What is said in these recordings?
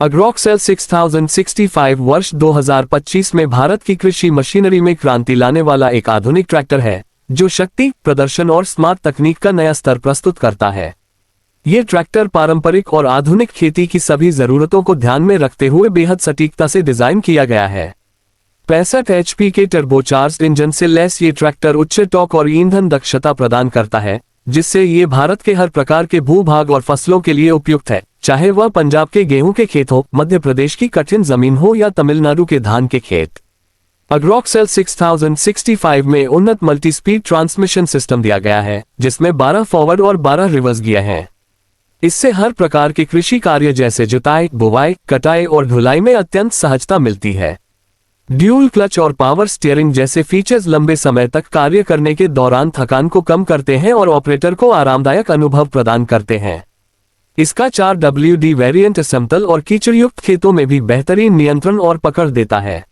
अग्रोक्सेल 6065 वर्ष 2025 में भारत की कृषि मशीनरी में क्रांति लाने वाला एक आधुनिक ट्रैक्टर है जो शक्ति, प्रदर्शन और स्मार्ट तकनीक का नया स्तर प्रस्तुत करता है। ये ट्रैक्टर पारंपरिक और आधुनिक खेती की सभी जरूरतों को ध्यान में रखते हुए बेहद सटीकता से डिजाइन किया गया है। 65 HP के टर्बोचार्ज्ड इंजन से लैस ये ट्रैक्टर उच्च टॉर्क और ईंधन दक्षता प्रदान करता है, जिससे ये भारत के हर प्रकार के भूभाग और फसलों के लिए उपयुक्त है, चाहे वह पंजाब के गेहूं के खेत हो, मध्य प्रदेश की कठिन जमीन हो या तमिलनाडु के धान के खेत। अग्रोक्सेल 6065 में उन्नत मल्टी स्पीड ट्रांसमिशन सिस्टम दिया गया है, जिसमें 12 फॉरवर्ड और 12 रिवर्स गियर हैं। इससे हर प्रकार के कृषि कार्य जैसे जुताई, बुवाई, कटाई और ढुलाई में अत्यंत सहजता मिलती है। ड्यूल क्लच और पावर स्टीयरिंग जैसे फीचर्स लंबे समय तक कार्य करने के दौरान थकान को कम करते हैं और ऑपरेटर को आरामदायक अनुभव प्रदान करते हैं। इसका 4WD वेरिएंट समतल और कीचड़युक्त खेतों में भी बेहतरीन नियंत्रण और पकड़ देता है।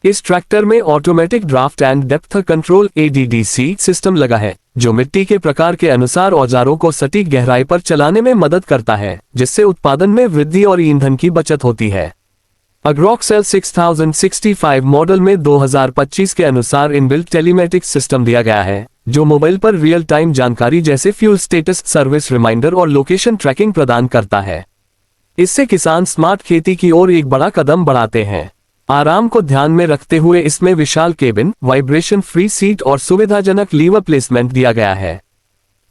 इस ट्रैक्टर में automatic draft and depth control ADDC system लगा है, जो मिट्टी के प्रकार के अनुसार औजारों को सटीक गहराई पर चलाने में मदद करता है, जिससे उत्पादन में वृद्धि और ईंधन की बचत होती है। अग्रोक्सेल 6065 मॉडल में 2025 के अनुसार इनबिल्ट टेलीमेटिक्स सिस्टम दिया गया है, जो मोबाइल पर रियल टाइम जानकारी जैसे फ्यूल स्टेटस, सर्विस रिमाइंडर और लोकेशन ट्रैकिंग प्रदान करता है। इससे किसान स्मार्ट खेती की ओर एक बड़ा कदम बढ़ाते हैं। आराम को ध्यान में रखते हुए इसमें विशाल केबिन, वाइब्रेशन फ्री सीट और सुविधाजनक लीवर प्लेसमेंट दिया गया है।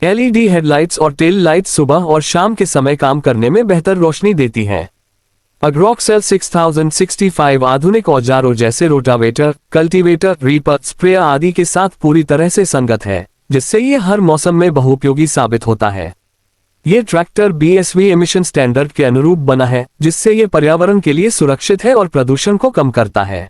LED हेडलाइट्स और टेल लाइट्स सुबह और शाम के समय काम करने में बेहतर रोशनी देती हैं। अग्रोक्सेल 6065 आधुनिक औजारों जैसे रोटावेटर, कल्टीवेटर, रीपर, स्प्रेयर आदि के साथ पूरी तरह से संगत है, जिससे ये हर मौसम में बहुपयोगी साबित होता है। ये ट्रैक्टर BSV एमिशन स्टैंडर्ड के अनुरूप बना है, जिससे ये पर्यावरण के लिए सुरक्षित है और प्रदूषण को कम करता है।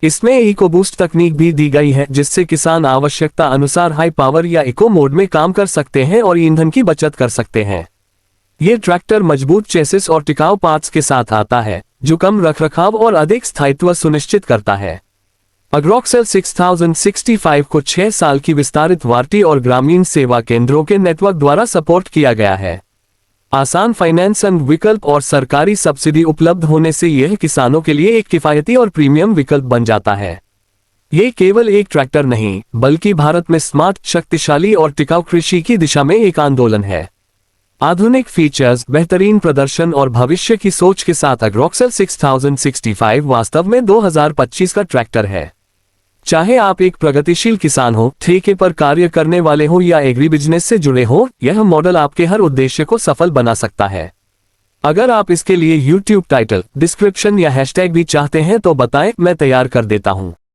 इसमें इकोबूस्ट तकनीक भी दी गई है, जिससे किसान आवश्यकता अनुसार हाई पावर या इको मोड में काम कर सकते हैं और ईंधन की बचत कर सकते हैं। ये ट्रैक्टर मजबूत चेसिस और टिकाऊ पार्ट्स के साथ आता है, जो कम रखरखाव और अधिक स्थायित्व सुनिश्चित करता है। अग्रोक्सेल 6065 को 6 साल की विस्तारित वारंटी और ग्रामीण सेवा केंद्रों के नेटवर्क द्वारा सपोर्ट किया गया है। आसान फाइनेंस विकल्प और सरकारी सब्सिडी उपलब्ध होने से यह किसानों के लिए एक किफायती और प्रीमियम विकल्प बन जाता है। ये केवल एक ट्रैक्टर नहीं, बल्कि भारत में स्मार्ट, शक्तिशाली और टिकाऊ कृषि की दिशा में एक आंदोलन है। आधुनिक फीचर्स, बेहतरीन प्रदर्शन और भविष्य की सोच के साथ अग्रोक्सेल 6065 वास्तव में 2025 का ट्रैक्टर है। चाहे आप एक प्रगतिशील किसान हो, ठेके पर कार्य करने वाले हो या एग्री बिजनेस से जुड़े हो, यह मॉडल आपके हर उद्देश्य को सफल बना सकता है। अगर आप इसके लिए YouTube टाइटल, डिस्क्रिप्शन या हैशटैग भी चाहते हैं तो बताएं, मैं तैयार कर देता हूं।